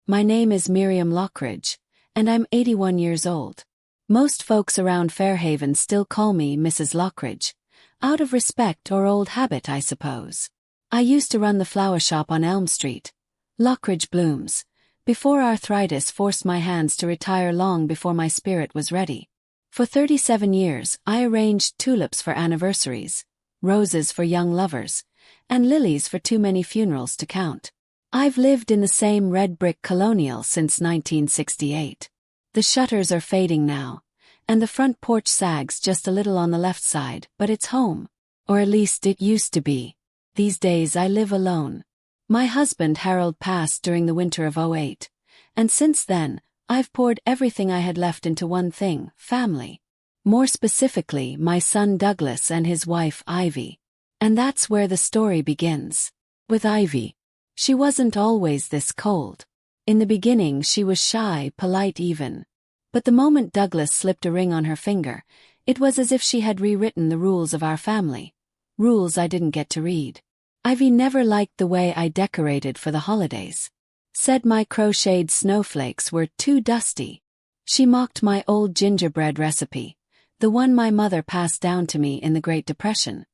My name is Miriam Lockridge, and I'm 81 years old. Most folks around Fairhaven still call me Mrs. Lockridge, out of respect or old habit, I suppose. I used to run the flower shop on Elm Street, Lockridge Blooms, before arthritis forced my hands to retire long before my spirit was ready. For 37 years, I arranged tulips for anniversaries, roses for young lovers, and lilies for too many funerals to count. I've lived in the same red brick colonial since 1968. The shutters are fading now, and the front porch sags just a little on the left side, but it's home. Or at least it used to be. These days I live alone. My husband Harold passed during the winter of '08, and since then, I've poured everything I had left into one thing: family. More specifically, my son Douglas and his wife Ivy. And that's where the story begins. With Ivy. She wasn't always this cold. In the beginning she was shy, polite even. But the moment Douglas slipped a ring on her finger, it was as if she had rewritten the rules of our family. Rules I didn't get to read. Ivy never liked the way I decorated for the holidays. Said my crocheted snowflakes were too dusty. She mocked my old gingerbread recipe, the one my mother passed down to me in the Great Depression.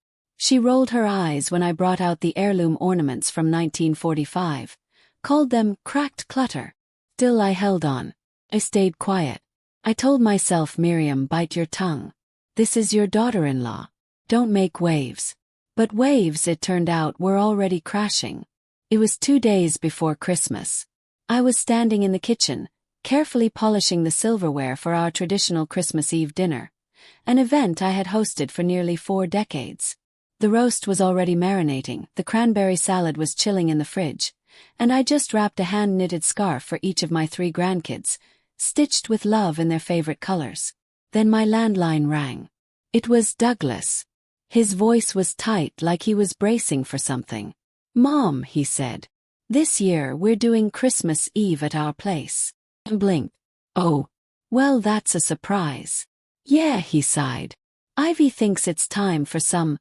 She rolled her eyes when I brought out the heirloom ornaments from 1945, called them cracked clutter. Still I held on. I stayed quiet. I told myself, Miriam, bite your tongue. This is your daughter-in-law. Don't make waves. But waves, it turned out, were already crashing. It was 2 days before Christmas. I was standing in the kitchen, carefully polishing the silverware for our traditional Christmas Eve dinner, an event I had hosted for nearly 4 decades. The roast was already marinating, the cranberry salad was chilling in the fridge, and I just wrapped a hand-knitted scarf for each of my 3 grandkids, stitched with love in their favorite colors. Then my landline rang. It was Douglas. His voice was tight, like he was bracing for something. "Mom," he said, "this year we're doing Christmas Eve at our place." I blinked. "Oh, well, that's a surprise." "Yeah," he sighed. "Ivy thinks it's time for some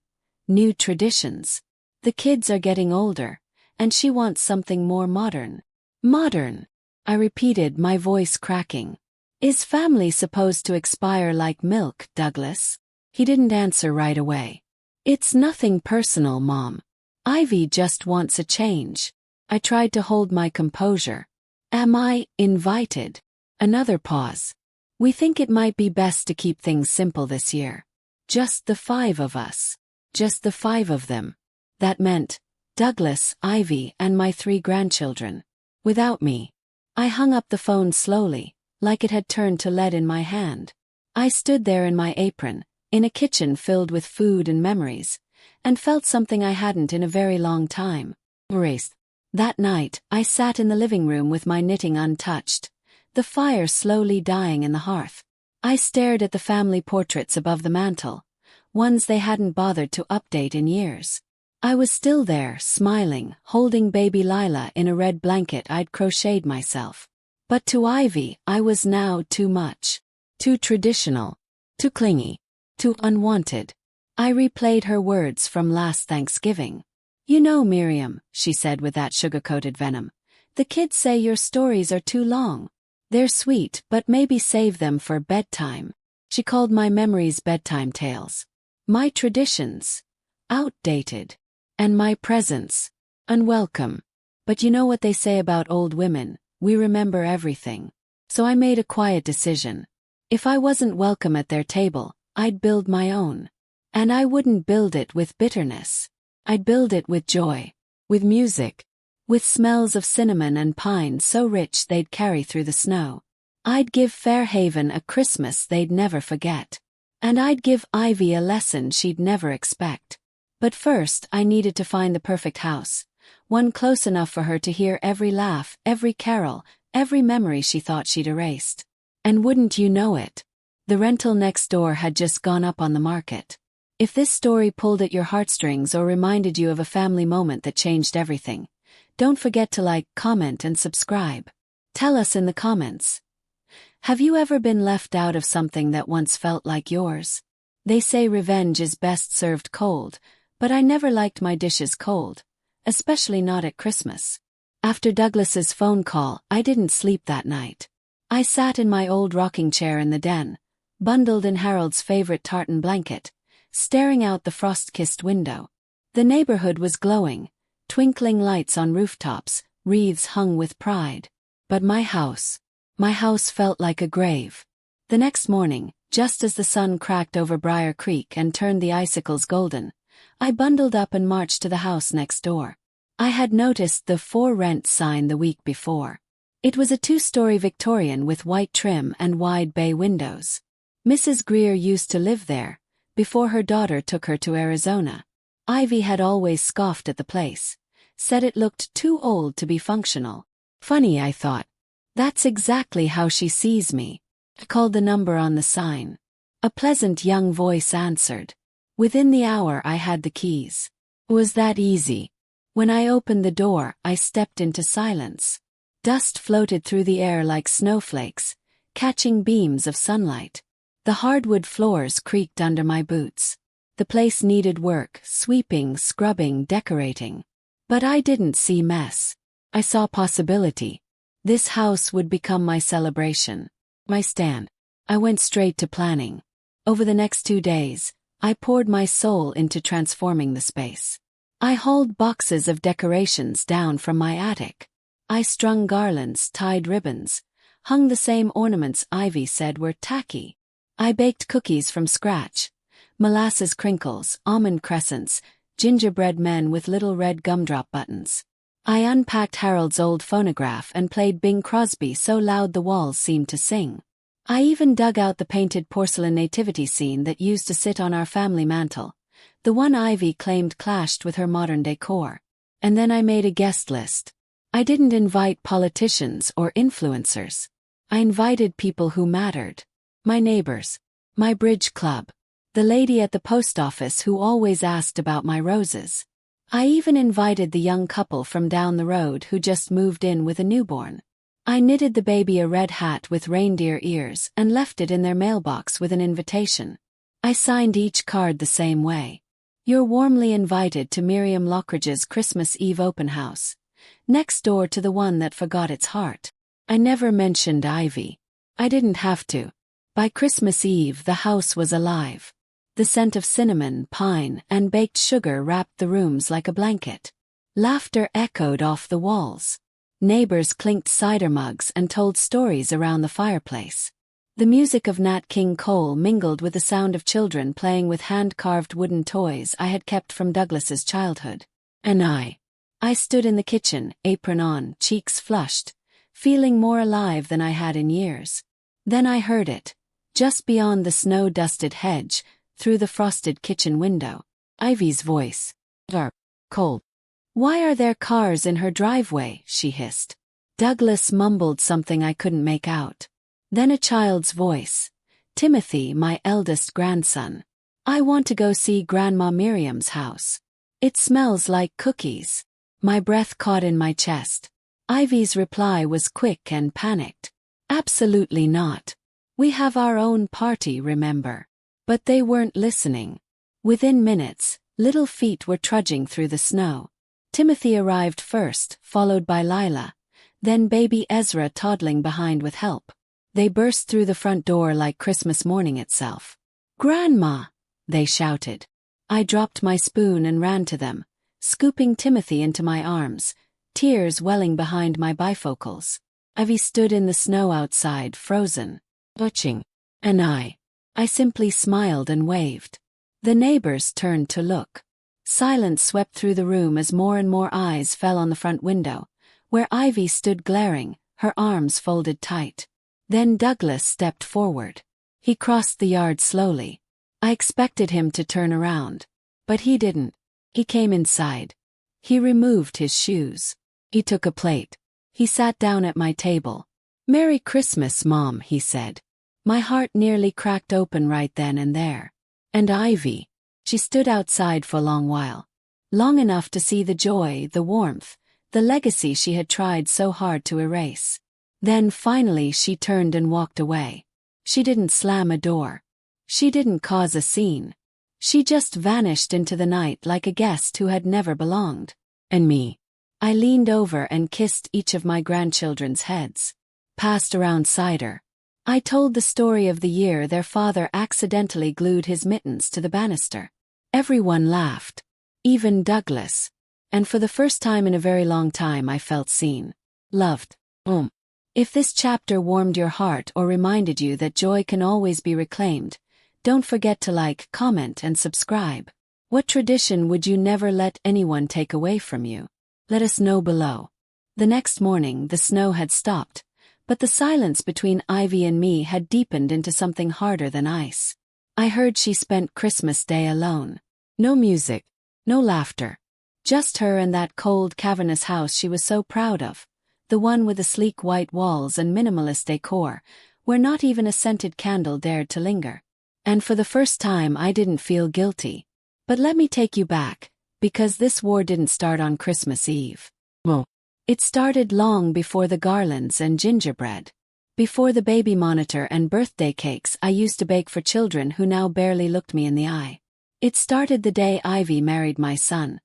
new traditions. The kids are getting older, and she wants something more modern." "Modern," I repeated, my voice cracking. "Is family supposed to expire like milk, Douglas?" He didn't answer right away. "It's nothing personal, Mom. Ivy just wants a change." I tried to hold my composure. "Am I invited?" Another pause. "We think it might be best to keep things simple this year. Just the 5 of us. Just the 5 of them." That meant Douglas, Ivy, and my 3 grandchildren. Without me. I hung up the phone slowly, like it had turned to lead in my hand. I stood there in my apron, in a kitchen filled with food and memories, and felt something I hadn't in a very long time. Erased. That night, I sat in the living room with my knitting untouched, the fire slowly dying in the hearth. I stared at the family portraits above the mantel, ones they hadn't bothered to update in years. I was still there, smiling, holding baby Lila in a red blanket I'd crocheted myself. But to Ivy, I was now too much. Too traditional. Too clingy. Too unwanted. I replayed her words from last Thanksgiving. "You know, Miriam," she said with that sugar-coated venom, "the kids say your stories are too long. They're sweet, but maybe save them for bedtime." She called my memories bedtime tales. My traditions. Outdated. And my presents. Unwelcome. But you know what they say about old women, we remember everything. So I made a quiet decision. If I wasn't welcome at their table, I'd build my own. And I wouldn't build it with bitterness. I'd build it with joy. With music. With smells of cinnamon and pine so rich they'd carry through the snow. I'd give Fairhaven a Christmas they'd never forget. And I'd give Ivy a lesson she'd never expect. But first I needed to find the perfect house, one close enough for her to hear every laugh, every carol, every memory she thought she'd erased. And wouldn't you know it, the rental next door had just gone up on the market. If this story pulled at your heartstrings or reminded you of a family moment that changed everything, don't forget to like, comment, and subscribe. Tell us in the comments. Have you ever been left out of something that once felt like yours? They say revenge is best served cold, but I never liked my dishes cold, especially not at Christmas. After Douglas's phone call, I didn't sleep that night. I sat in my old rocking chair in the den, bundled in Harold's favorite tartan blanket, staring out the frost-kissed window. The neighborhood was glowing, twinkling lights on rooftops, wreaths hung with pride. But my house felt like a grave. The next morning, just as the sun cracked over Briar Creek and turned the icicles golden, I bundled up and marched to the house next door. I had noticed the "For Rent" sign the week before. It was a 2-story Victorian with white trim and wide bay windows. Mrs. Greer used to live there, before her daughter took her to Arizona. Ivy had always scoffed at the place, said it looked too old to be functional. Funny, I thought. That's exactly how she sees me. I called the number on the sign. A pleasant young voice answered. Within the hour I had the keys. It was that easy. When I opened the door, I stepped into silence. Dust floated through the air like snowflakes, catching beams of sunlight. The hardwood floors creaked under my boots. The place needed work, sweeping, scrubbing, decorating. But I didn't see mess. I saw possibility. This house would become my celebration, my stand. I went straight to planning. Over the next 2 days, I poured my soul into transforming the space. I hauled boxes of decorations down from my attic. I strung garlands, tied ribbons, hung the same ornaments Ivy said were tacky. I baked cookies from scratch. Molasses crinkles, almond crescents, gingerbread men with little red gumdrop buttons. I unpacked Harold's old phonograph and played Bing Crosby so loud the walls seemed to sing. I even dug out the painted porcelain nativity scene that used to sit on our family mantel, the one Ivy claimed clashed with her modern decor. And then I made a guest list. I didn't invite politicians or influencers. I invited people who mattered. My neighbors. My bridge club. The lady at the post office who always asked about my roses. I even invited the young couple from down the road who just moved in with a newborn. I knitted the baby a red hat with reindeer ears and left it in their mailbox with an invitation. I signed each card the same way. You're warmly invited to Miriam Lockridge's Christmas Eve open house, next door to the one that forgot its heart. I never mentioned Ivy. I didn't have to. By Christmas Eve the house was alive. The scent of cinnamon, pine, and baked sugar wrapped the rooms like a blanket. Laughter echoed off the walls. Neighbors clinked cider mugs and told stories around the fireplace. The music of Nat King Cole mingled with the sound of children playing with hand-carved wooden toys I had kept from Douglas's childhood. And I stood in the kitchen, apron on, cheeks flushed, feeling more alive than I had in years. Then I heard it, just beyond the snow-dusted hedge, through the frosted kitchen window. Ivy's voice. Dark. Cold. Why are there cars in her driveway? She hissed. Douglas mumbled something I couldn't make out. Then a child's voice. Timothy, my eldest grandson. I want to go see Grandma Miriam's house. It smells like cookies. My breath caught in my chest. Ivy's reply was quick and panicked. Absolutely not. We have our own party, remember. But they weren't listening. Within minutes, little feet were trudging through the snow. Timothy arrived first, followed by Lila, then baby Ezra toddling behind with help. They burst through the front door like Christmas morning itself. "Grandma!" they shouted. I dropped my spoon and ran to them, scooping Timothy into my arms, tears welling behind my bifocals. Ivy stood in the snow outside, frozen, butching, and I simply smiled and waved. The neighbors turned to look. Silence swept through the room as more and more eyes fell on the front window, where Ivy stood glaring, her arms folded tight. Then Douglas stepped forward. He crossed the yard slowly. I expected him to turn around. But he didn't. He came inside. He removed his shoes. He took a plate. He sat down at my table. "Merry Christmas, Mom," he said. My heart nearly cracked open right then and there. And Ivy. She stood outside for a long while. Long enough to see the joy, the warmth, the legacy she had tried so hard to erase. Then finally she turned and walked away. She didn't slam a door. She didn't cause a scene. She just vanished into the night like a guest who had never belonged. And me. I leaned over and kissed each of my grandchildren's heads. Passed around cider. I told the story of the year their father accidentally glued his mittens to the banister. Everyone laughed. Even Douglas. And for the first time in a very long time I felt seen. Loved. If this chapter warmed your heart or reminded you that joy can always be reclaimed, don't forget to like, comment, and subscribe. What tradition would you never let anyone take away from you? Let us know below. The next morning the snow had stopped, but the silence between Ivy and me had deepened into something harder than ice. I heard she spent Christmas Day alone. No music, no laughter. Just her and that cold, cavernous house she was so proud of. The one with the sleek white walls and minimalist decor, where not even a scented candle dared to linger. And for the first time I didn't feel guilty. But let me take you back, because this war didn't start on Christmas Eve. It started long before the garlands and gingerbread. Before the baby monitor and birthday cakes I used to bake for children who now barely looked me in the eye. It started the day Ivy married my son,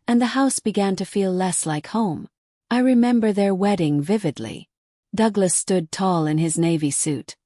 and the house began to feel less like home. I remember their wedding vividly. Douglas stood tall in his navy suit.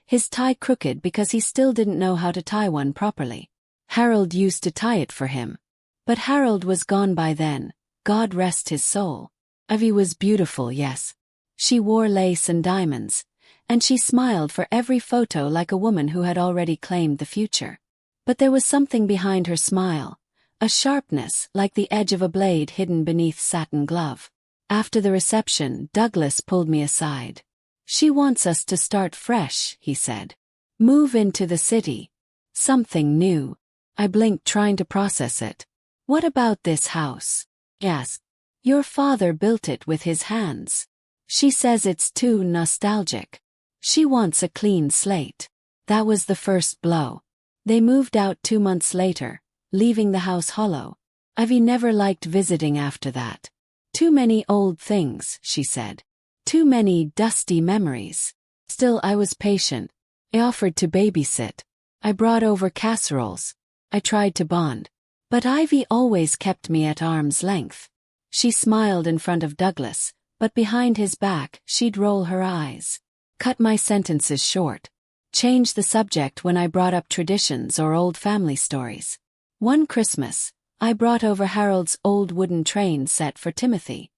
His tie crooked because he still didn't know how to tie one properly. Harold used to tie it for him. But Harold was gone by then, God rest his soul. Ivy was beautiful, yes. She wore lace and diamonds, and she smiled for every photo like a woman who had already claimed the future. But there was something behind her smile, a sharpness like the edge of a blade hidden beneath satin glove. After the reception, Douglas pulled me aside. She wants us to start fresh, he said. Move into the city. Something new. I blinked trying to process it. What about this house? Yes. Your father built it with his hands. She says it's too nostalgic. She wants a clean slate. That was the first blow. They moved out 2 months later, leaving the house hollow. Ivy never liked visiting after that. Too many old things, she said. Too many dusty memories. Still, I was patient. I offered to babysit. I brought over casseroles. I tried to bond. But Ivy always kept me at arm's length. She smiled in front of Douglas, but behind his back she'd roll her eyes. Cut my sentences short. Change the subject when I brought up traditions or old family stories. One Christmas, I brought over Harold's old wooden train set for Timothy.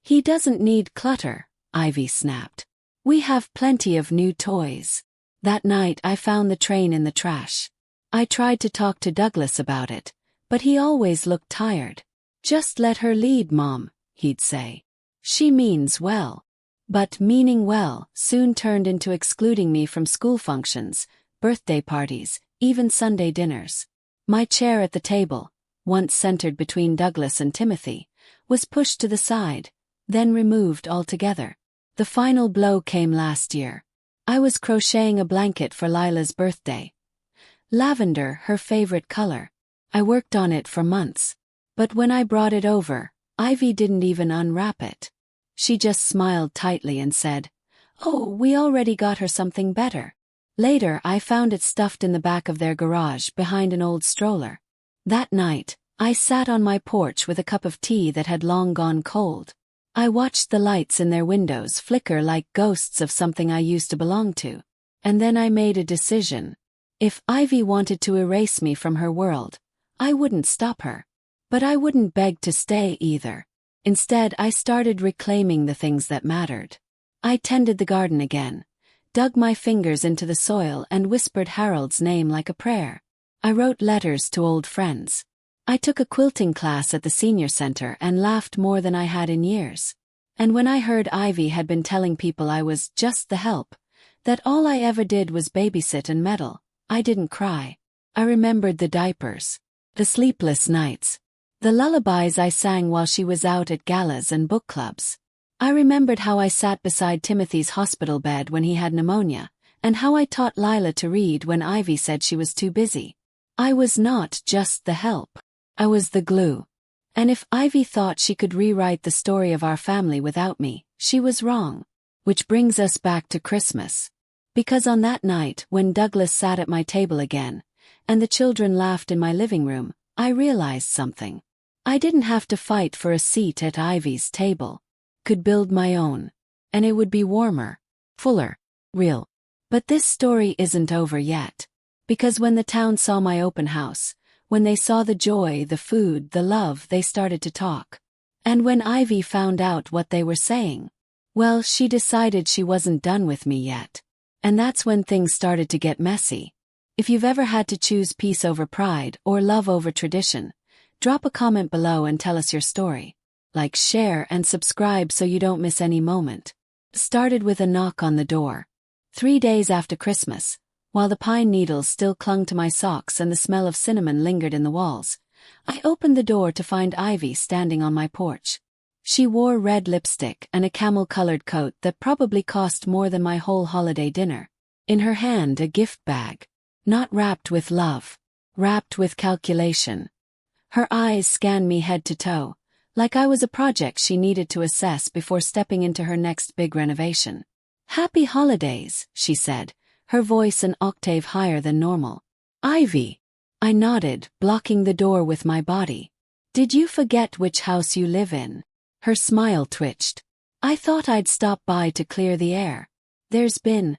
He doesn't need clutter, Ivy snapped. We have plenty of new toys. That night I found the train in the trash. I tried to talk to Douglas about it, but he always looked tired. Just let her lead, Mom, he'd say. She means well. But meaning well soon turned into excluding me from school functions, birthday parties, even Sunday dinners. My chair at the table, once centered between Douglas and Timothy, was pushed to the side, then removed altogether. The final blow came last year. I was crocheting a blanket for Lila's birthday. Lavender, her favorite color. I worked on it for months. But when I brought it over, Ivy didn't even unwrap it. She just smiled tightly and said, "Oh, we already got her something better." Later I found it stuffed in the back of their garage behind an old stroller. That night, I sat on my porch with a cup of tea that had long gone cold. I watched the lights in their windows flicker like ghosts of something I used to belong to. And then I made a decision. If Ivy wanted to erase me from her world, I wouldn't stop her. But I wouldn't beg to stay either. Instead, I started reclaiming the things that mattered. I tended the garden again, dug my fingers into the soil and whispered Harold's name like a prayer. I wrote letters to old friends. I took a quilting class at the senior center and laughed more than I had in years. And when I heard Ivy had been telling people I was just the help, that all I ever did was babysit and meddle, I didn't cry. I remembered the diapers, the sleepless nights, the lullabies I sang while she was out at galas and book clubs. I remembered how I sat beside Timothy's hospital bed when he had pneumonia, and how I taught Lila to read when Ivy said she was too busy. I was not just the help. I was the glue. And if Ivy thought she could rewrite the story of our family without me, she was wrong. Which brings us back to Christmas. Because on that night, when Douglas sat at my table again, and the children laughed in my living room, I realized something. I didn't have to fight for a seat at Ivy's table. Could build my own. And it would be warmer, fuller, real. But this story isn't over yet. Because when the town saw my open house, when they saw the joy, the food, the love, they started to talk. And when Ivy found out what they were saying, well, she decided she wasn't done with me yet. And that's when things started to get messy. If you've ever had to choose peace over pride or love over tradition, drop a comment below and tell us your story. Like, share, and subscribe so you don't miss any moment. Started with a knock on the door. 3 days after Christmas, while the pine needles still clung to my socks and the smell of cinnamon lingered in the walls, I opened the door to find Ivy standing on my porch. She wore red lipstick and a camel-colored coat that probably cost more than my whole holiday dinner. In her hand, a gift bag. Not wrapped with love. Wrapped with calculation. Her eyes scanned me head to toe, like I was a project she needed to assess before stepping into her next big renovation. "Happy holidays," she said, her voice an octave higher than normal. "Ivy." I nodded, blocking the door with my body. "Did you forget which house you live in?" Her smile twitched. "I thought I'd stop by to clear the air. There's been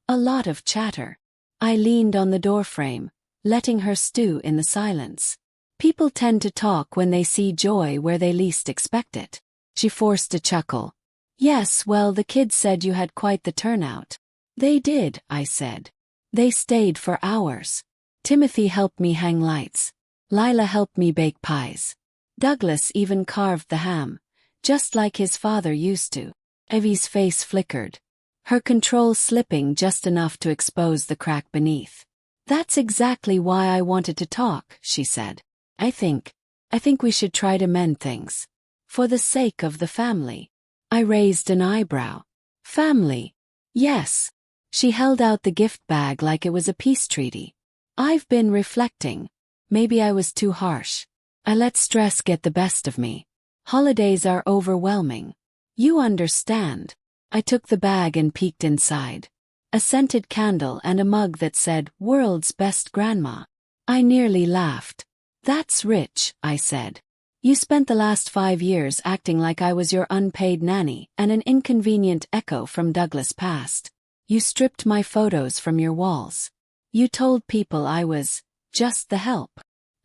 a lot of chatter." I leaned on the doorframe, letting her stew in the silence. "People tend to talk when they see joy where they least expect it." She forced a chuckle. "Yes, well, the kids said you had quite the turnout." "They did," I said. "They stayed for hours. Timothy helped me hang lights. Lila helped me bake pies. Douglas even carved the ham, just like his father used to." Ivy's face flickered, her control slipping just enough to expose the crack beneath. "That's exactly why I wanted to talk," she said. I think we should try to mend things. For the sake of the family." I raised an eyebrow. "Family?" "Yes." She held out the gift bag like it was a peace treaty. "I've been reflecting. Maybe I was too harsh. I let stress get the best of me. Holidays are overwhelming. You understand." I took the bag and peeked inside. A scented candle and a mug that said, "World's Best Grandma." I nearly laughed. "That's rich," I said. "You spent the last 5 years acting like I was your unpaid nanny and an inconvenient echo from Douglas' past. You stripped my photos from your walls. You told people I was just the help.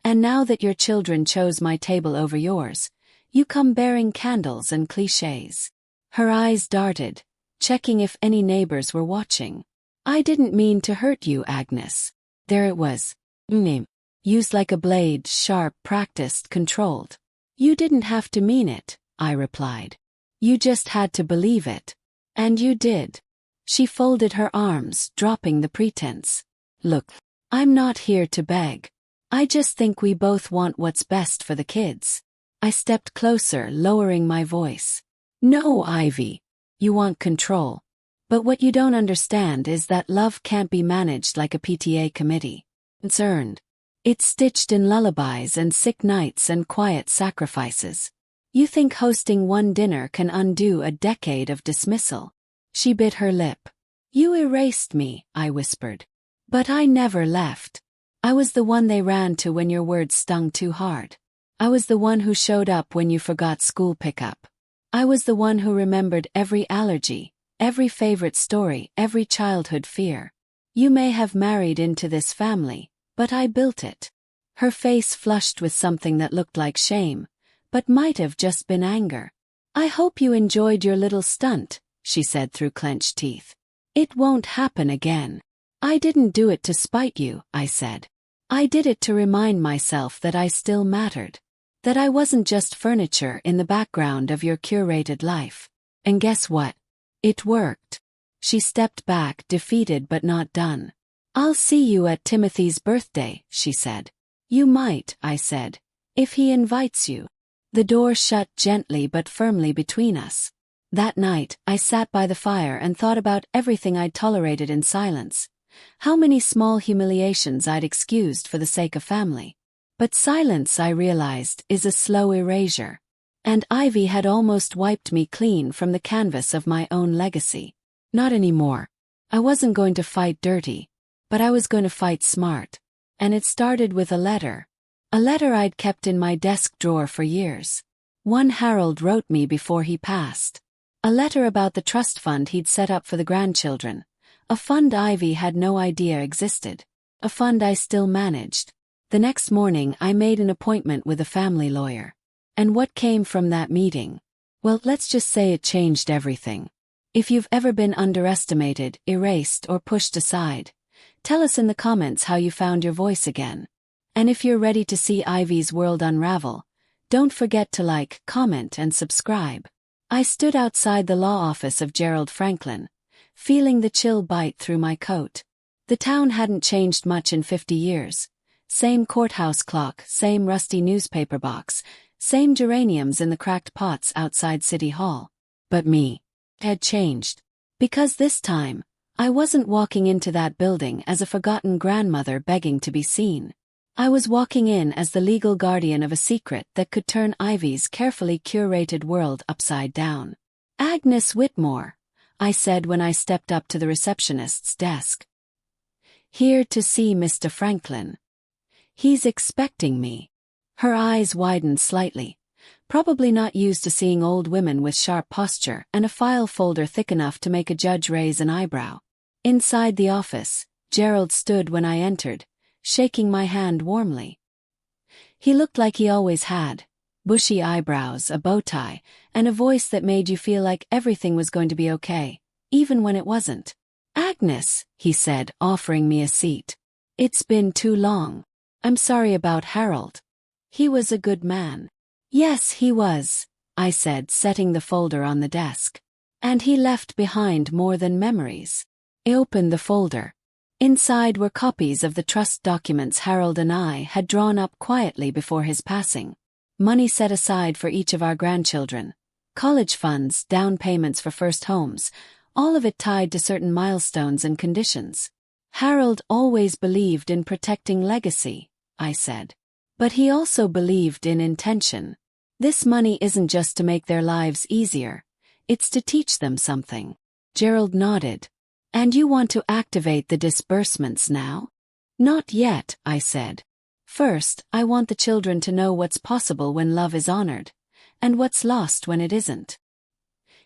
And now that your children chose my table over yours, you come bearing candles and clichés." Her eyes darted, checking if any neighbors were watching. "I didn't mean to hurt you, Agnes." There it was. Name. Used like a blade, sharp, practiced, controlled. "You didn't have to mean it," I replied. "You just had to believe it. And you did." She folded her arms, dropping the pretense. "Look, I'm not here to beg. I just think we both want what's best for the kids." I stepped closer, lowering my voice. "No, Ivy. You want control. But what you don't understand is that love can't be managed like a PTA committee. It's earned. It's stitched in lullabies and sick nights and quiet sacrifices. You think hosting one dinner can undo a decade of dismissal." She bit her lip. "You erased me," I whispered. "But I never left. I was the one they ran to when your words stung too hard. I was the one who showed up when you forgot school pickup. I was the one who remembered every allergy, every favorite story, every childhood fear. You may have married into this family, but I built it." Her face flushed with something that looked like shame, but might have just been anger. "I hope you enjoyed your little stunt," she said through clenched teeth. "It won't happen again." "I didn't do it to spite you," I said. "I did it to remind myself that I still mattered. That I wasn't just furniture in the background of your curated life. And guess what? It worked." She stepped back, defeated but not done. "I'll see you at Timothy's birthday," she said. "You might," I said, "if he invites you." The door shut gently but firmly between us. That night, I sat by the fire and thought about everything I'd tolerated in silence. How many small humiliations I'd excused for the sake of family. But silence, I realized, is a slow erasure. And Ivy had almost wiped me clean from the canvas of my own legacy. Not anymore. I wasn't going to fight dirty. But I was going to fight smart. And it started with a letter. A letter I'd kept in my desk drawer for years. One Harold wrote me before he passed. A letter about the trust fund he'd set up for the grandchildren. A fund Ivy had no idea existed. A fund I still managed. The next morning I made an appointment with a family lawyer. And what came from that meeting? Well, let's just say it changed everything. If you've ever been underestimated, erased, or pushed aside, tell us in the comments how you found your voice again. And if you're ready to see Ivy's world unravel, don't forget to like, comment, and subscribe. I stood outside the law office of Gerald Franklin, feeling the chill bite through my coat. The town hadn't changed much in 50 years. Same courthouse clock, same rusty newspaper box, same geraniums in the cracked pots outside City Hall. But me had changed. Because this time, I wasn't walking into that building as a forgotten grandmother begging to be seen. I was walking in as the legal guardian of a secret that could turn Ivy's carefully curated world upside down. "Agnes Whitmore," I said when I stepped up to the receptionist's desk. "Here to see Mr. Franklin. He's expecting me." Her eyes widened slightly, probably not used to seeing old women with sharp posture and a file folder thick enough to make a judge raise an eyebrow. Inside the office, Gerald stood when I entered, shaking my hand warmly. He looked like he always had, bushy eyebrows, a bow tie, and a voice that made you feel like everything was going to be okay, even when it wasn't. "Agnes," he said, offering me a seat. "It's been too long. I'm sorry about Harold. He was a good man." "Yes, he was," I said, setting the folder on the desk. "And he left behind more than memories." I opened the folder. Inside were copies of the trust documents Harold and I had drawn up quietly before his passing. Money set aside for each of our grandchildren. College funds, down payments for first homes, all of it tied to certain milestones and conditions. "Harold always believed in protecting legacy," I said. "But he also believed in intention. This money isn't just to make their lives easier, it's to teach them something." Gerald nodded. "And you want to activate the disbursements now?" "Not yet," I said. "First, I want the children to know what's possible when love is honored, and what's lost when it isn't."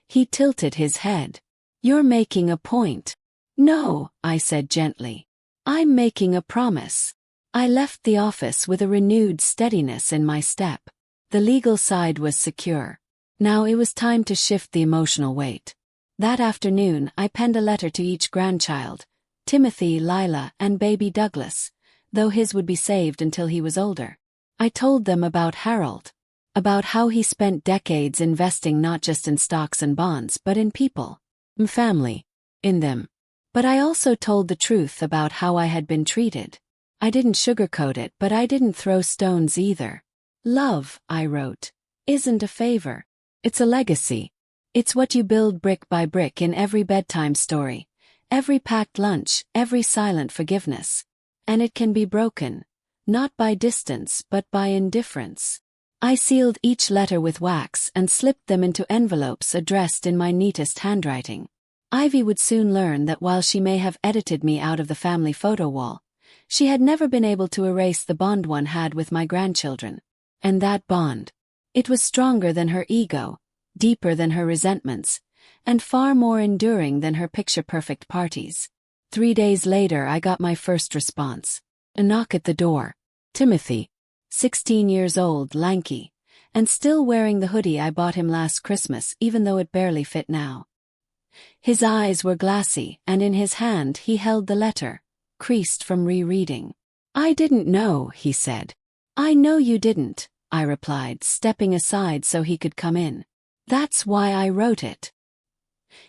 He tilted his head. "You're making a point." "No," I said gently. "I'm making a promise." I left the office with a renewed steadiness in my step. The legal side was secure. Now it was time to shift the emotional weight. That afternoon I penned a letter to each grandchild, Timothy, Lila, and baby Douglas, though his would be saved until he was older. I told them about Harold, about how he spent decades investing not just in stocks and bonds but in people, family, in them. But I also told the truth about how I had been treated. I didn't sugarcoat it, but I didn't throw stones either. "Love," I wrote, "isn't a favor. It's a legacy. It's what you build brick by brick in every bedtime story, every packed lunch, every silent forgiveness. And it can be broken, not by distance but by indifference." I sealed each letter with wax and slipped them into envelopes addressed in my neatest handwriting. Ivy would soon learn that while she may have edited me out of the family photo wall, she had never been able to erase the bond one had with my grandchildren. And that bond, it was stronger than her ego, deeper than her resentments, and far more enduring than her picture-perfect parties. 3 days later I got my first response. A knock at the door. Timothy, 16 years old, lanky, and still wearing the hoodie I bought him last Christmas even though it barely fit now. His eyes were glassy, and in his hand he held the letter, creased from rereading. "I didn't know," he said. "I know you didn't," I replied, stepping aside so he could come in. "That's why I wrote it."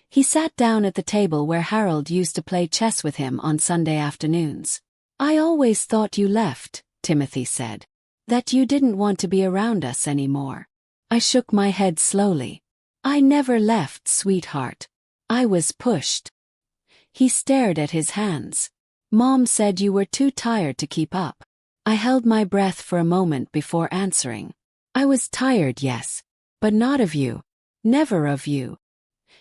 He sat down at the table where Harold used to play chess with him on Sunday afternoons. "I always thought you left," Timothy said. "That you didn't want to be around us anymore." I shook my head slowly. "I never left, sweetheart. I was pushed." He stared at his hands. "Mom said you were too tired to keep up." I held my breath for a moment before answering. "I was tired, yes. But not of you. Never of you."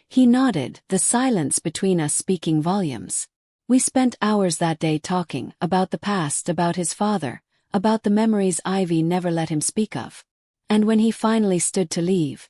He nodded, the silence between us speaking volumes. We spent hours that day talking about the past, about his father, about the memories Ivy never let him speak of. And when he finally stood to leave,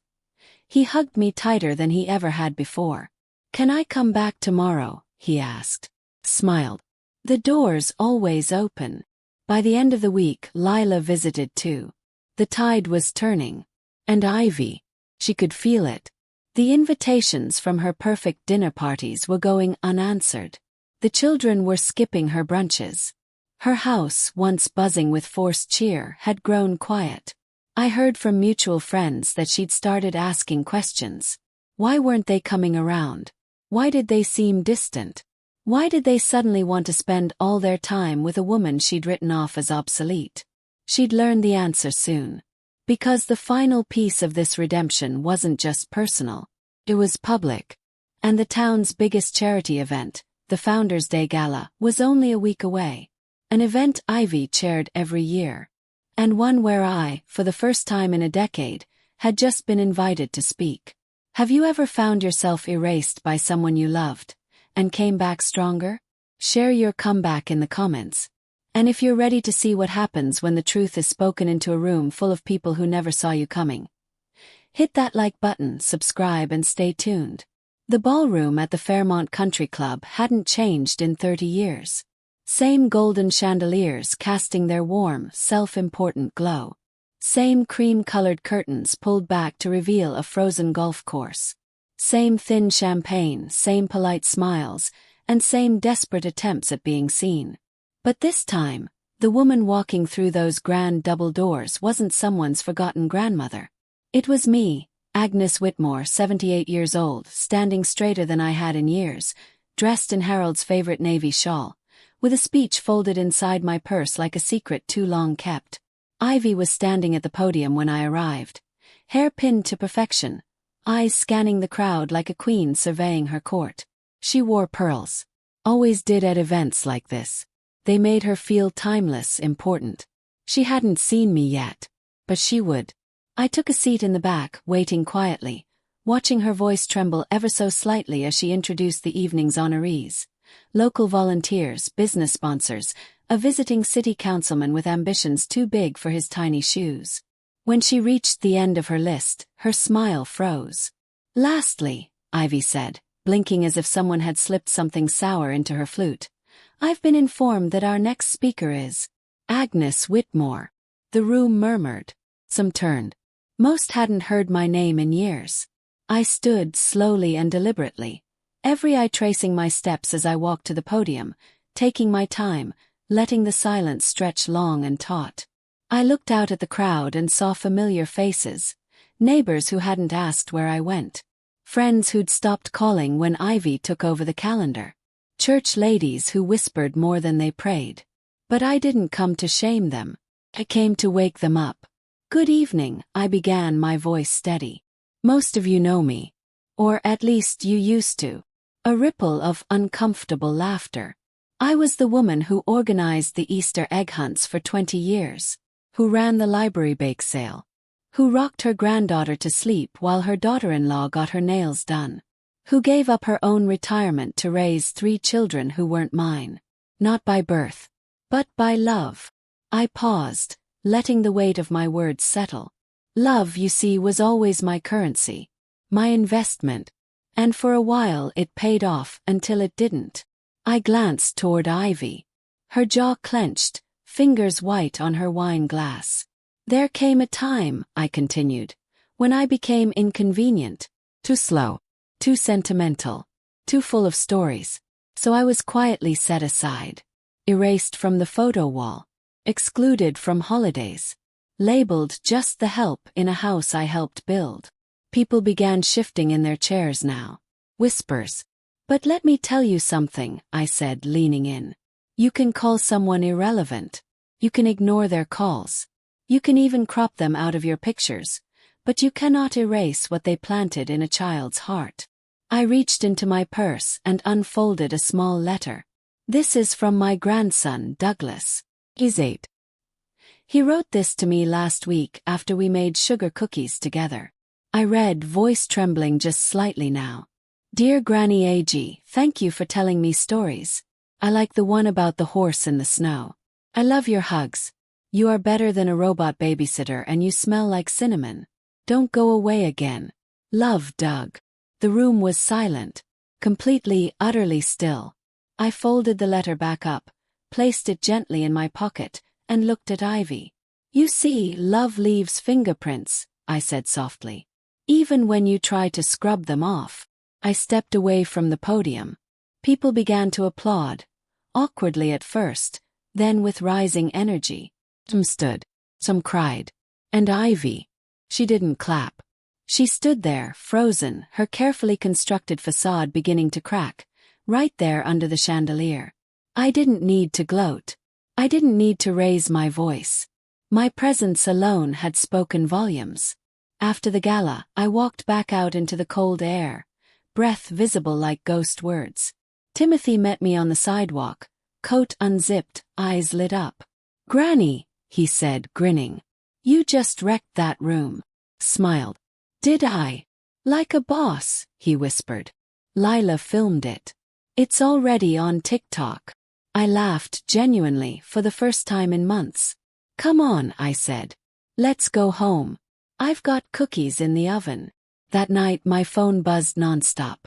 he hugged me tighter than he ever had before. "Can I come back tomorrow?" he asked. Smiled. "The door's always open." By the end of the week, Lila visited too. The tide was turning. And Ivy, she could feel it. The invitations from her perfect dinner parties were going unanswered. The children were skipping her brunches. Her house, once buzzing with forced cheer, had grown quiet. I heard from mutual friends that she'd started asking questions. Why weren't they coming around? Why did they seem distant? Why did they suddenly want to spend all their time with a woman she'd written off as obsolete? She'd learn the answer soon. Because the final piece of this redemption wasn't just personal. It was public. And the town's biggest charity event, the Founders' Day Gala, was only a week away. An event Ivy chaired every year. And one where I, for the first time in a decade, had just been invited to speak. Have you ever found yourself erased by someone you loved, and came back stronger? Share your comeback in the comments. And if you're ready to see what happens when the truth is spoken into a room full of people who never saw you coming, hit that like button, subscribe, and stay tuned. The ballroom at the Fairmont Country Club hadn't changed in 30 years. Same golden chandeliers casting their warm, self-important glow. Same cream-colored curtains pulled back to reveal a frozen golf course. Same thin champagne, same polite smiles, and same desperate attempts at being seen. But this time, the woman walking through those grand double doors wasn't someone's forgotten grandmother. It was me, Agnes Whitmore, 78 years old, standing straighter than I had in years, dressed in Harold's favorite navy shawl, with a speech folded inside my purse like a secret too long kept. Ivy was standing at the podium when I arrived, hair pinned to perfection, eyes scanning the crowd like a queen surveying her court. She wore pearls. Always did at events like this. They made her feel timeless, important. She hadn't seen me yet, but she would. I took a seat in the back, waiting quietly, watching her voice tremble ever so slightly as she introduced the evening's honorees. Local volunteers, business sponsors, a visiting city councilman with ambitions too big for his tiny shoes. When she reached the end of her list, her smile froze. "Lastly," Ivy said, blinking as if someone had slipped something sour into her flute, "I've been informed that our next speaker is Agnes Whitmore." The room murmured. Some turned. Most hadn't heard my name in years. I stood slowly and deliberately, every eye tracing my steps as I walked to the podium, taking my time, letting the silence stretch long and taut. I looked out at the crowd and saw familiar faces, neighbors who hadn't asked where I went, friends who'd stopped calling when Ivy took over the calendar, church ladies who whispered more than they prayed. But I didn't come to shame them. I came to wake them up. "Good evening," I began, my voice steady. "Most of you know me. Or at least you used to." A ripple of uncomfortable laughter. I was the woman who organized the Easter egg hunts for 20 years, who ran the library bake sale, who rocked her granddaughter to sleep while her daughter-in-law got her nails done, who gave up her own retirement to raise 3 children who weren't mine, not by birth, but by love. I paused, letting the weight of my words settle. Love, you see, was always my currency, my investment, and for a while it paid off until it didn't. I glanced toward Ivy. Her jaw clenched, fingers white on her wine glass. "There came a time," I continued, "when I became inconvenient, too slow, too sentimental, too full of stories. So I was quietly set aside, erased from the photo wall, excluded from holidays, labeled just the help in a house I helped build." People began shifting in their chairs now. Whispers. "But let me tell you something," I said, leaning in. "You can call someone irrelevant. You can ignore their calls. You can even crop them out of your pictures, but you cannot erase what they planted in a child's heart." I reached into my purse and unfolded a small letter. "This is from my grandson, Douglas. He's 8. He wrote this to me last week after we made sugar cookies together." I read, voice trembling just slightly now. "Dear Granny AG, thank you for telling me stories. I like the one about the horse in the snow. I love your hugs. You are better than a robot babysitter and you smell like cinnamon. Don't go away again. Love, Doug. The room was silent. Completely, utterly still. I folded the letter back up, placed it gently in my pocket, and looked at Ivy. You see, love leaves fingerprints, I said softly. Even when you try to scrub them off. I stepped away from the podium. People began to applaud, awkwardly at first, then with rising energy. Some stood, some cried. And Ivy. She didn't clap. She stood there, frozen, her carefully constructed facade beginning to crack, right there under the chandelier. I didn't need to gloat. I didn't need to raise my voice. My presence alone had spoken volumes. After the gala, I walked back out into the cold air, breath visible like ghost words. Timothy met me on the sidewalk, coat unzipped, eyes lit up. Granny, he said, grinning. You just wrecked that room. Smiled. Did I? Like a boss, he whispered. Lila filmed it. It's already on TikTok. I laughed genuinely for the first time in months. Come on, I said. Let's go home. I've got cookies in the oven. That night my phone buzzed nonstop.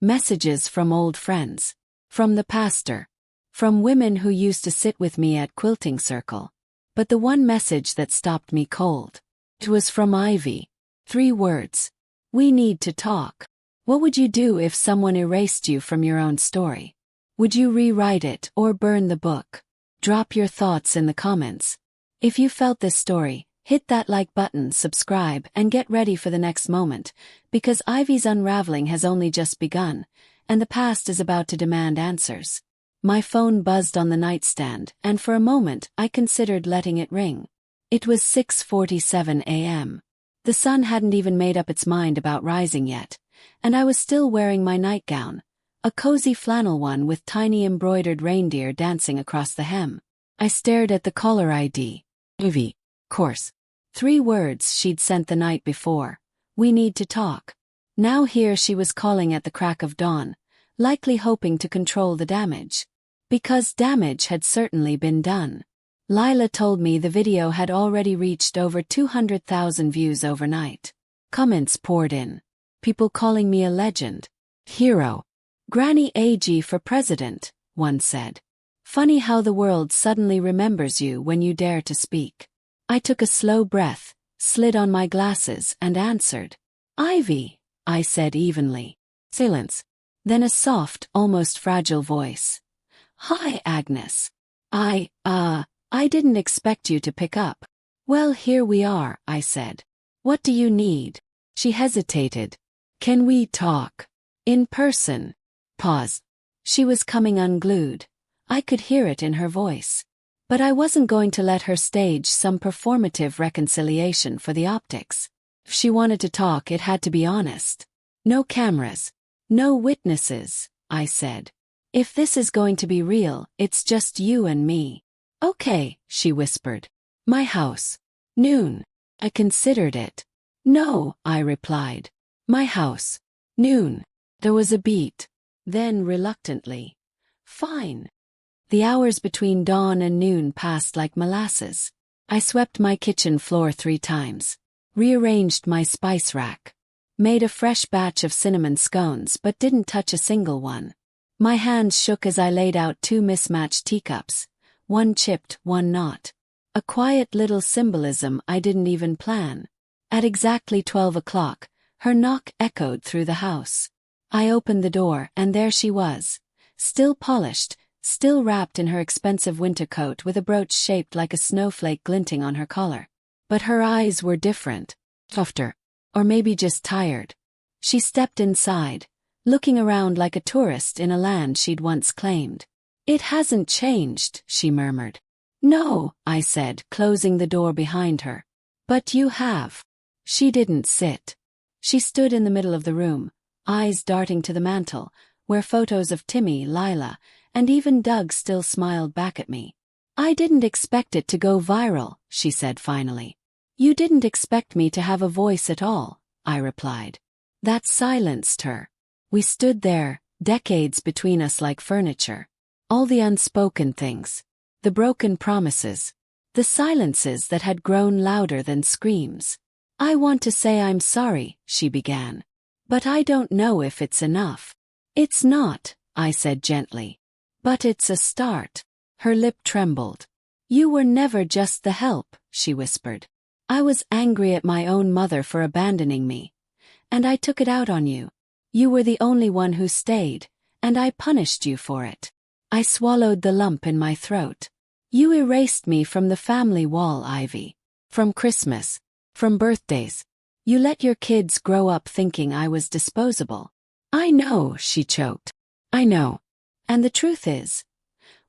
Messages from old friends. From the pastor. From women who used to sit with me at quilting circle. But the one message that stopped me cold. It was from Ivy. 3 words. We need to talk. What would you do if someone erased you from your own story? Would you rewrite it or burn the book? Drop your thoughts in the comments. If you felt this story, hit that like button, subscribe, and get ready for the next moment, because Ivy's unraveling has only just begun, and the past is about to demand answers. My phone buzzed on the nightstand, and for a moment I considered letting it ring. It was 6:47 a.m. The sun hadn't even made up its mind about rising yet, and I was still wearing my nightgown, a cozy flannel one with tiny embroidered reindeer dancing across the hem. I stared at the caller ID. Ivy. Course. 3 words she'd sent the night before. We need to talk. Now here she was calling at the crack of dawn, likely hoping to control the damage. Because damage had certainly been done. Lila told me the video had already reached over 200,000 views overnight. Comments poured in. People calling me a legend. Hero. Granny AG for president, one said. Funny how the world suddenly remembers you when you dare to speak. I took a slow breath, slid on my glasses, and answered. Ivy, I said evenly. Silence. Then a soft, almost fragile voice. Hi, Agnes. I didn't expect you to pick up. Well, here we are, I said. What do you need? She hesitated. Can we talk? In person. Pause. She was coming unglued. I could hear it in her voice. But I wasn't going to let her stage some performative reconciliation for the optics. If she wanted to talk, it had to be honest. No cameras. No witnesses, I said. If this is going to be real, it's just you and me. Okay, she whispered. My house. Noon. I considered it. No, I replied. My house. Noon. There was a beat. Then reluctantly. Fine. The hours between dawn and noon passed like molasses. I swept my kitchen floor 3 times. Rearranged my spice rack. Made a fresh batch of cinnamon scones but didn't touch a single one. My hands shook as I laid out 2 mismatched teacups. One chipped, one not. A quiet little symbolism I didn't even plan. At exactly 12 o'clock, her knock echoed through the house. I opened the door and there she was. Still polished, still wrapped in her expensive winter coat with a brooch shaped like a snowflake glinting on her collar. But her eyes were different. Softer. Or maybe just tired. She stepped inside, looking around like a tourist in a land she'd once claimed. It hasn't changed, she murmured. No, I said, closing the door behind her. But you have. She didn't sit. She stood in the middle of the room, eyes darting to the mantel, where photos of Timmy, Lila, and even Doug still smiled back at me. I didn't expect it to go viral, she said finally. You didn't expect me to have a voice at all, I replied. That silenced her. We stood there, decades between us like furniture. All the unspoken things. The broken promises. The silences that had grown louder than screams. "I want to say I'm sorry," she began. "But I don't know if it's enough." "It's not," I said gently. "But it's a start." Her lip trembled. "You were never just the help," she whispered. "I was angry at my own mother for abandoning me. And I took it out on you. You were the only one who stayed, and I punished you for it." I swallowed the lump in my throat. "You erased me from the family wall, Ivy. From Christmas. From birthdays. You let your kids grow up thinking I was disposable." "I know," she choked. "I know. And the truth is,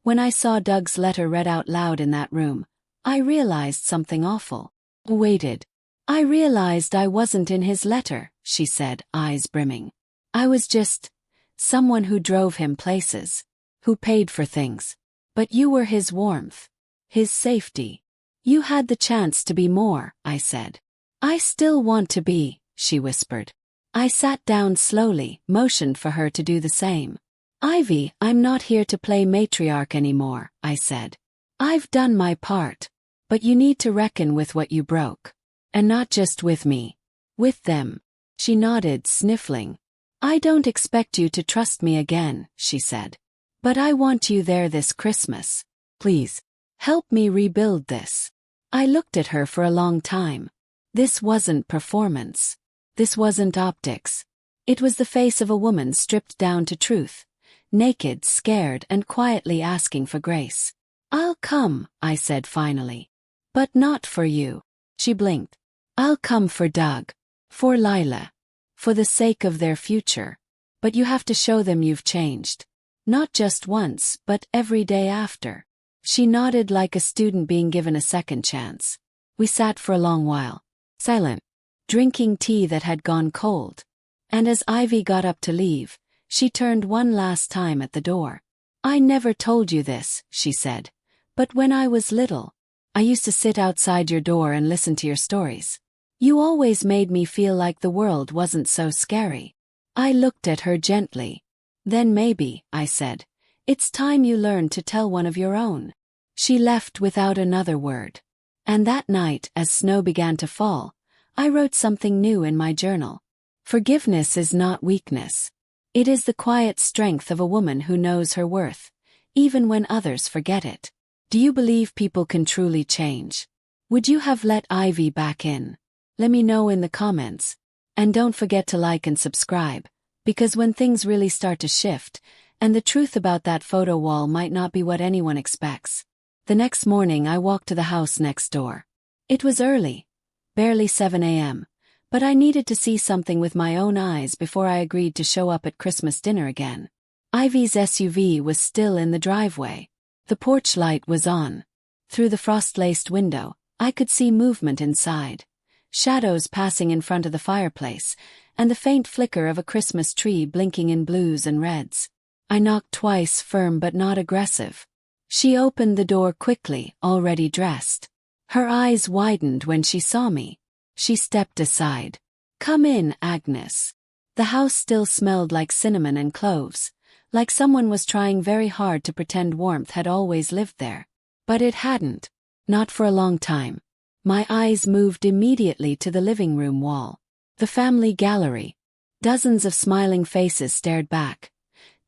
when I saw Doug's letter read out loud in that room, I realized something awful." "Waited. I realized I wasn't in his letter," she said, eyes brimming. "I was just someone who drove him places, who paid for things. But you were his warmth, his safety. You had the chance to be more," I said. "I still want to be," she whispered. I sat down slowly, motioned for her to do the same. "Ivy, I'm not here to play matriarch anymore," I said. "I've done my part. But you need to reckon with what you broke. And not just with me. With them." She nodded, sniffling. "I don't expect you to trust me again," she said. "But I want you there this Christmas. Please, help me rebuild this." I looked at her for a long time. This wasn't performance. This wasn't optics. It was the face of a woman stripped down to truth, naked, scared, and quietly asking for grace. "I'll come," I said finally. "But not for you." She blinked. "I'll come for Doug. For Lila. For the sake of their future. But you have to show them you've changed. Not just once, but every day after." She nodded like a student being given a second chance. We sat for a long while, silent, drinking tea that had gone cold. And as Ivy got up to leave, she turned one last time at the door. "I never told you this," she said, "but when I was little, I used to sit outside your door and listen to your stories. You always made me feel like the world wasn't so scary." I looked at her gently. "Then maybe," I said, "it's time you learned to tell one of your own." She left without another word. And that night, as snow began to fall, I wrote something new in my journal. Forgiveness is not weakness. It is the quiet strength of a woman who knows her worth, even when others forget it. Do you believe people can truly change? Would you have let Ivy back in? Let me know in the comments. And don't forget to like and subscribe, because when things really start to shift, and the truth about that photo wall might not be what anyone expects. The next morning I walked to the house next door. It was early, barely 7 a.m., but I needed to see something with my own eyes before I agreed to show up at Christmas dinner again. Ivy's SUV was still in the driveway. The porch light was on. Through the frost-laced window, I could see movement inside. Shadows passing in front of the fireplace, and the faint flicker of a Christmas tree blinking in blues and reds. I knocked twice, firm but not aggressive. She opened the door quickly, already dressed. Her eyes widened when she saw me. She stepped aside. "Come in, Agnes." The house still smelled like cinnamon and cloves, like someone was trying very hard to pretend warmth had always lived there. But it hadn't. Not for a long time. My eyes moved immediately to the living room wall. The family gallery. Dozens of smiling faces stared back.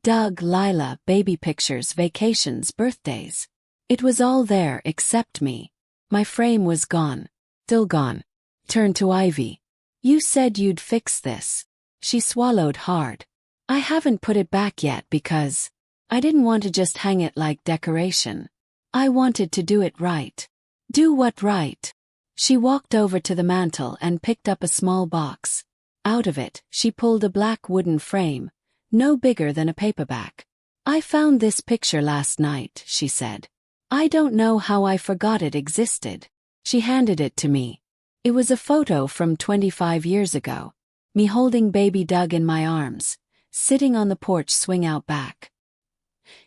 Doug, Lila, baby pictures, vacations, birthdays. It was all there except me. My frame was gone. Still gone. Turned to Ivy. "You said you'd fix this." She swallowed hard. "I haven't put it back yet because I didn't want to just hang it like decoration. I wanted to do it right." "Do what right?" She walked over to the mantel and picked up a small box. Out of it, she pulled a black wooden frame, no bigger than a paperback. "I found this picture last night," she said. "I don't know how I forgot it existed." She handed it to me. It was a photo from 25 years ago. Me holding baby Doug in my arms, sitting on the porch swing out back.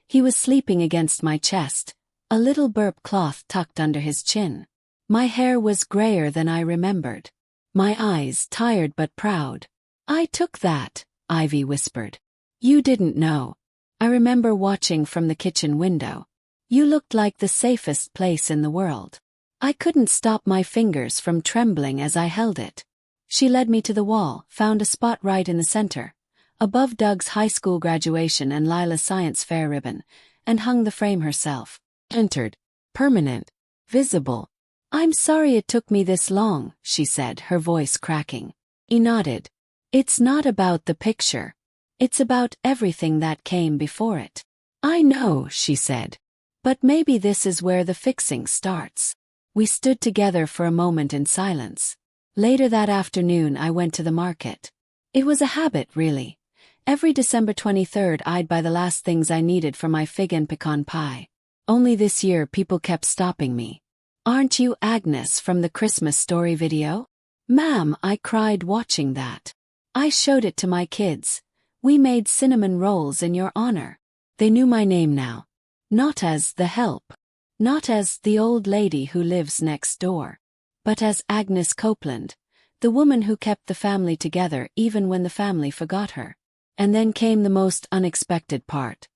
He was sleeping against my chest, a little burp cloth tucked under his chin. My hair was grayer than I remembered. My eyes tired but proud. "I took that," Ivy whispered. "You didn't know. I remember watching from the kitchen window. You looked like the safest place in the world." I couldn't stop my fingers from trembling as I held it. She led me to the wall, found a spot right in the center, above Doug's high school graduation and Lila's science fair ribbon, and hung the frame herself. Entered. Permanent. Visible. "I'm sorry it took me this long," she said, her voice cracking. He nodded. "It's not about the picture. It's about everything that came before it." "I know," she said. "But maybe this is where the fixing starts." We stood together for a moment in silence. Later that afternoon I went to the market. It was a habit, really. Every December 23rd I'd buy the last things I needed for my fig and pecan pie. Only this year people kept stopping me. "Aren't you Agnes from the Christmas Story video?" "Ma'am," I cried watching that. "I showed it to my kids. We made cinnamon rolls in your honor." They knew my name now. Not as the help. Not as the old lady who lives next door. But as Agnes Copeland, the woman who kept the family together even when the family forgot her. And then came the most unexpected part.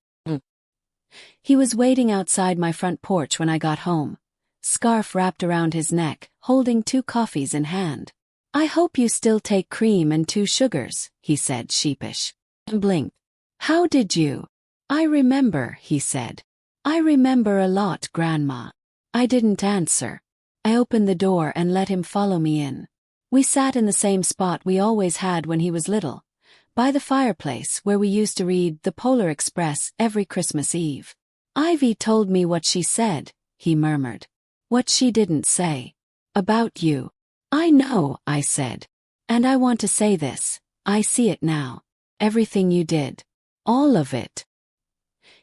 He was waiting outside my front porch when I got home, scarf wrapped around his neck, holding 2 coffees in hand. "I hope you still take cream and 2 sugars," he said, sheepish. And blinked. "How did you?" "I remember," he said. "I remember a lot, Grandma." I didn't answer. I opened the door and let him follow me in. We sat in the same spot we always had when he was little, by the fireplace where we used to read The Polar Express every Christmas Eve. "Ivy told me what she said," he murmured. "What she didn't say. About you." "I know," I said. "And I want to say this. I see it now. Everything you did. All of it."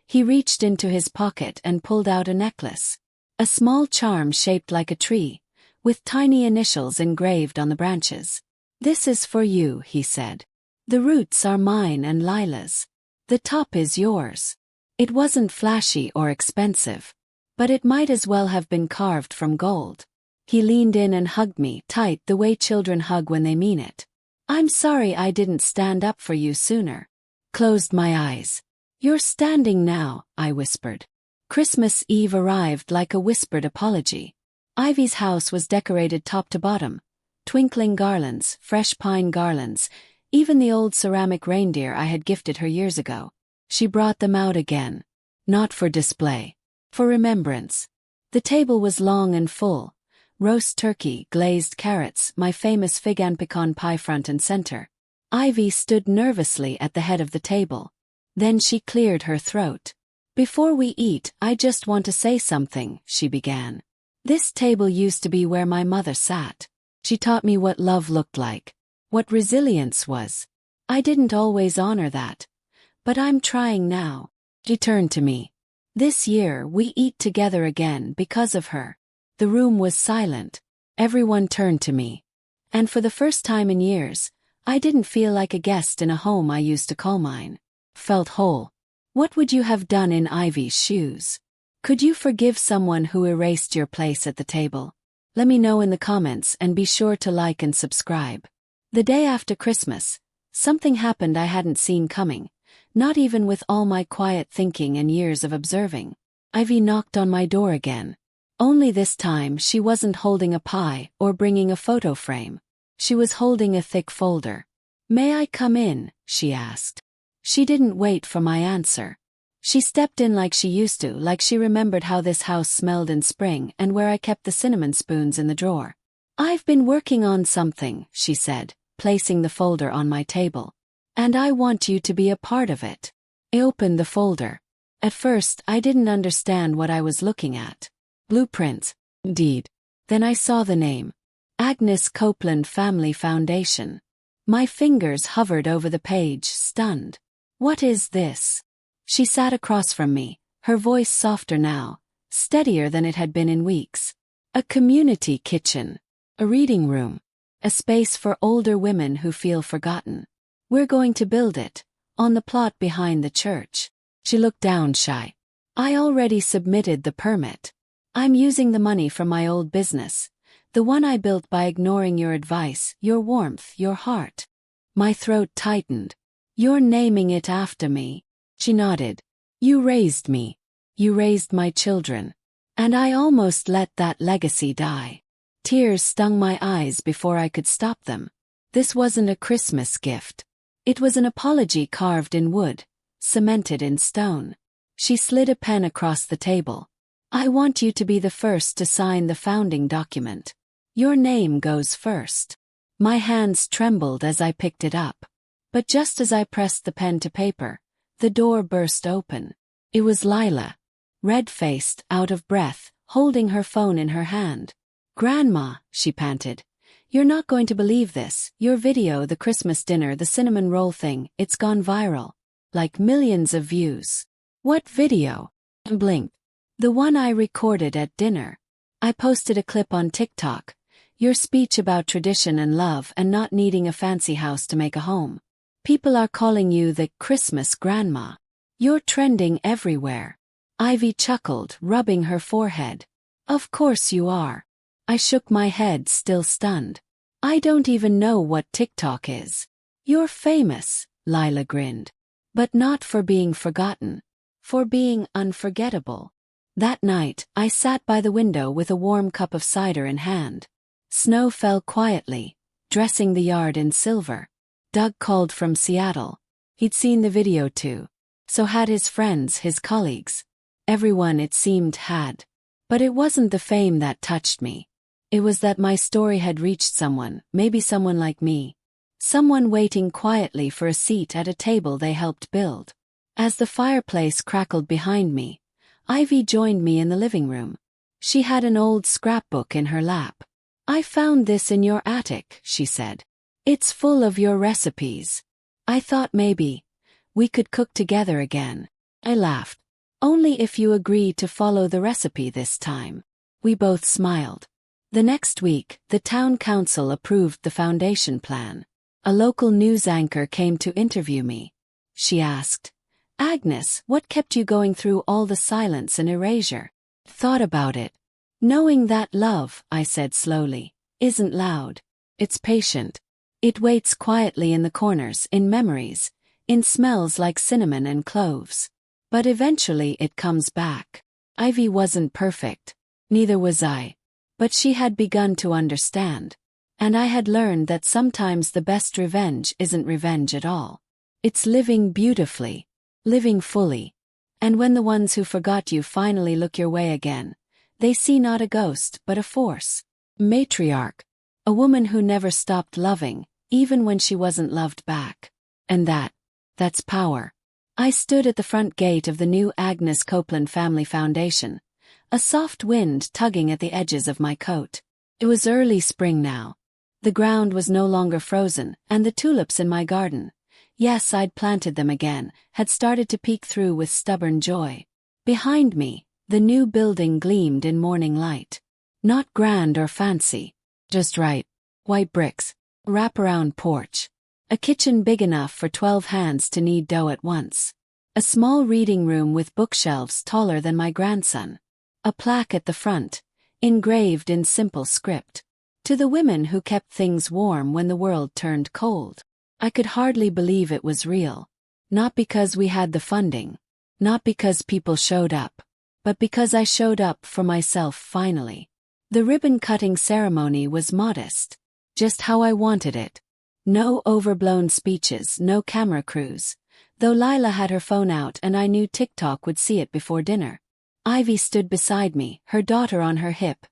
He reached into his pocket and pulled out a necklace. A small charm shaped like a tree, with tiny initials engraved on the branches. "This is for you," he said. "The roots are mine and Lila's. The top is yours." It wasn't flashy or expensive, but it might as well have been carved from gold. He leaned in and hugged me tight the way children hug when they mean it. "I'm sorry I didn't stand up for you sooner." Closed my eyes. "You're standing now," I whispered. Christmas Eve arrived like a whispered apology. Ivy's house was decorated top to bottom. Twinkling garlands, fresh pine garlands, even the old ceramic reindeer I had gifted her years ago. She brought them out again. Not for display. For remembrance. The table was long and full. Roast turkey, glazed carrots, my famous fig and pecan pie front and center. Ivy stood nervously at the head of the table. Then she cleared her throat. "Before we eat, I just want to say something," she began. "This table used to be where my mother sat. She taught me what love looked like, what resilience was. I didn't always honor that. But I'm trying now." She turned to me. "This year we eat together again because of her." The room was silent. Everyone turned to me. And for the first time in years, I didn't feel like a guest in a home I used to call mine. Felt whole. What would you have done in Ivy's shoes? Could you forgive someone who erased your place at the table? Let me know in the comments and be sure to like and subscribe. The day after Christmas, something happened I hadn't seen coming, not even with all my quiet thinking and years of observing. Ivy knocked on my door again. Only this time she wasn't holding a pie or bringing a photo frame. She was holding a thick folder. "May I come in?" she asked. She didn't wait for my answer. She stepped in like she used to, like she remembered how this house smelled in spring and where I kept the cinnamon spoons in the drawer. "I've been working on something," she said, placing the folder on my table. "And I want you to be a part of it." I opened the folder. At first, I didn't understand what I was looking at. Blueprints. Indeed. Then I saw the name. Agnes Copeland Family Foundation. My fingers hovered over the page, stunned. "What is this?" She sat across from me, her voice softer now, steadier than it had been in weeks. "A community kitchen. A reading room. A space for older women who feel forgotten. We're going to build it, on the plot behind the church." She looked down shy. "I already submitted the permit. I'm using the money from my old business, the one I built by ignoring your advice, your warmth, your heart." My throat tightened. "You're naming it after me." She nodded. "You raised me. You raised my children. And I almost let that legacy die. Tears stung my eyes before I could stop them. This wasn't a Christmas gift. It was an apology carved in wood, cemented in stone. She slid a pen across the table. I want you to be the first to sign the founding document. Your name goes first. My hands trembled as I picked it up. But just as I pressed the pen to paper, the door burst open. It was Lila, red-faced, out of breath, holding her phone in her hand. "Grandma," she panted. "You're not going to believe this. Your video, the Christmas dinner, the cinnamon roll thing, it's gone viral. Like millions of views." "What video?" I blinked. "The one I recorded at dinner. I posted a clip on TikTok. Your speech about tradition and love and not needing a fancy house to make a home. People are calling you the Christmas grandma. You're trending everywhere." Ivy chuckled, rubbing her forehead. "Of course you are." I shook my head, still stunned. "I don't even know what TikTok is." "You're famous," Lila grinned. "But not for being forgotten. For being unforgettable." That night, I sat by the window with a warm cup of cider in hand. Snow fell quietly, dressing the yard in silver. Doug called from Seattle. He'd seen the video too. So had his friends, his colleagues. Everyone, it seemed, had. But it wasn't the fame that touched me. It was that my story had reached someone, maybe someone like me. Someone waiting quietly for a seat at a table they helped build. As the fireplace crackled behind me, Ivy joined me in the living room. She had an old scrapbook in her lap. "I found this in your attic," she said. "It's full of your recipes. I thought maybe we could cook together again." I laughed. "Only if you agree to follow the recipe this time." We both smiled. The next week, the town council approved the foundation plan. A local news anchor came to interview me. She asked, "Agnes, what kept you going through all the silence and erasure?" "Thought about it. Knowing that love," I said slowly, "isn't loud. It's patient. It waits quietly in the corners, in memories, in smells like cinnamon and cloves. But eventually it comes back." Ivy wasn't perfect. Neither was I. But she had begun to understand. And I had learned that sometimes the best revenge isn't revenge at all. It's living beautifully. Living fully. And when the ones who forgot you finally look your way again, they see not a ghost but a force. Matriarch. A woman who never stopped loving, even when she wasn't loved back. And that's power. I stood at the front gate of the new Agnes Copeland Family Foundation, a soft wind tugging at the edges of my coat. It was early spring now. The ground was no longer frozen, and the tulips in my garden, yes, I'd planted them again, had started to peek through with stubborn joy. Behind me, the new building gleamed in morning light. Not grand or fancy. Just right. White bricks. Wraparound porch. A kitchen big enough for 12 hands to knead dough at once. A small reading room with bookshelves taller than my grandson. A plaque at the front, engraved in simple script. "To the women who kept things warm when the world turned cold." I could hardly believe it was real. Not because we had the funding. Not because people showed up. But because I showed up for myself finally. The ribbon-cutting ceremony was modest. Just how I wanted it. No overblown speeches, no camera crews. Though Lila had her phone out and I knew TikTok would see it before dinner. Ivy stood beside me, her daughter on her hip.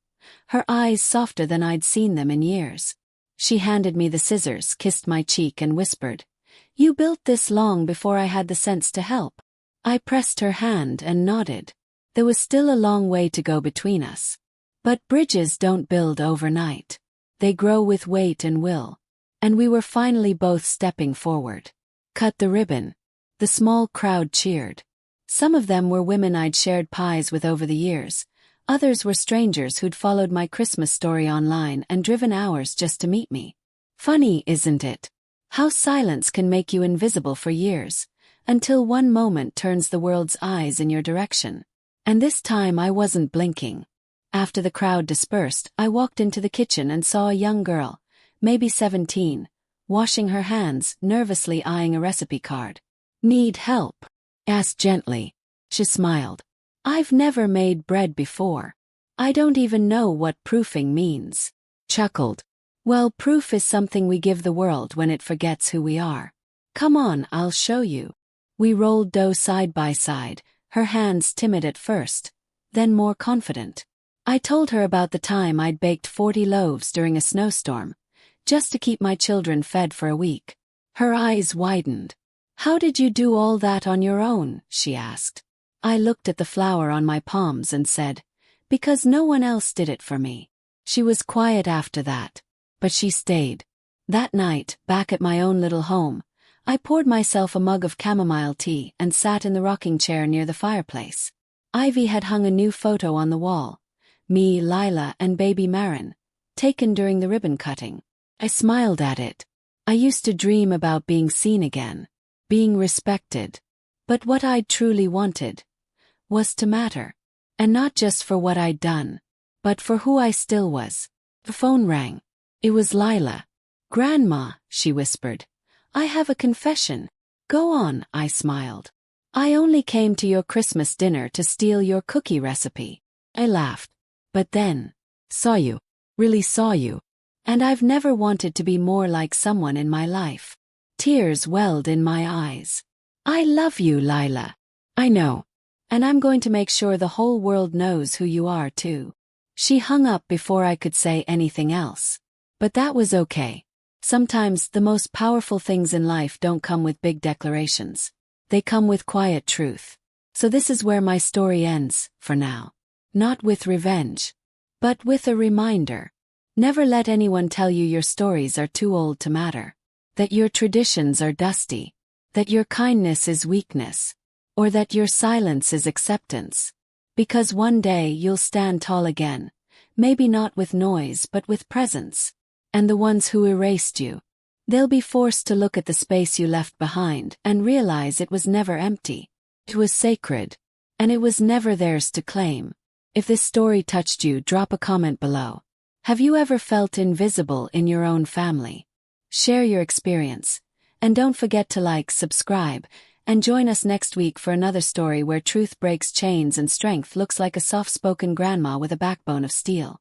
Her eyes softer than I'd seen them in years. She handed me the scissors, kissed my cheek and whispered, "You built this long before I had the sense to help." I pressed her hand and nodded. There was still a long way to go between us. But bridges don't build overnight. They grow with weight and will. And we were finally both stepping forward. Cut the ribbon. The small crowd cheered. Some of them were women I'd shared pies with over the years. Others were strangers who'd followed my Christmas story online and driven hours just to meet me. Funny, isn't it? How silence can make you invisible for years, until one moment turns the world's eyes in your direction. And this time I wasn't blinking. After the crowd dispersed, I walked into the kitchen and saw a young girl, maybe 17, washing her hands, nervously eyeing a recipe card. "Need help?" asked gently. She smiled. I've never made bread before. I don't even know what proofing means. Chuckled. Well, proof is something we give the world when it forgets who we are. Come on, I'll show you. We rolled dough side by side, her hands timid at first, then more confident. I told her about the time I'd baked 40 loaves during a snowstorm, just to keep my children fed for a week. Her eyes widened. How did you do all that on your own? She asked. I looked at the flour on my palms and said, because no one else did it for me. She was quiet after that, but she stayed. That night, back at my own little home, I poured myself a mug of chamomile tea and sat in the rocking chair near the fireplace. Ivy had hung a new photo on the wall, me, Lila, and baby Marin, taken during the ribbon cutting. I smiled at it. I used to dream about being seen again, being respected. But what I'd truly wanted was to matter. And not just for what I'd done, but for who I still was. The phone rang. It was Lila. Grandma, she whispered. I have a confession. Go on, I smiled. I only came to your Christmas dinner to steal your cookie recipe. I laughed. But then, saw you. Really saw you. And I've never wanted to be more like someone in my life. Tears welled in my eyes. I love you, Lila. I know. And I'm going to make sure the whole world knows who you are too. She hung up before I could say anything else. But that was okay. Sometimes the most powerful things in life don't come with big declarations. They come with quiet truth. So this is where my story ends, for now. Not with revenge, but with a reminder. Never let anyone tell you your stories are too old to matter. That your traditions are dusty. That your kindness is weakness. Or that your silence is acceptance. Because one day you'll stand tall again, maybe not with noise but with presence. And the ones who erased you, they'll be forced to look at the space you left behind and realize it was never empty. It was sacred. And it was never theirs to claim. If this story touched you, drop a comment below. Have you ever felt invisible in your own family? Share your experience. And don't forget to like, subscribe, and join us next week for another story where truth breaks chains and strength looks like a soft-spoken grandma with a backbone of steel.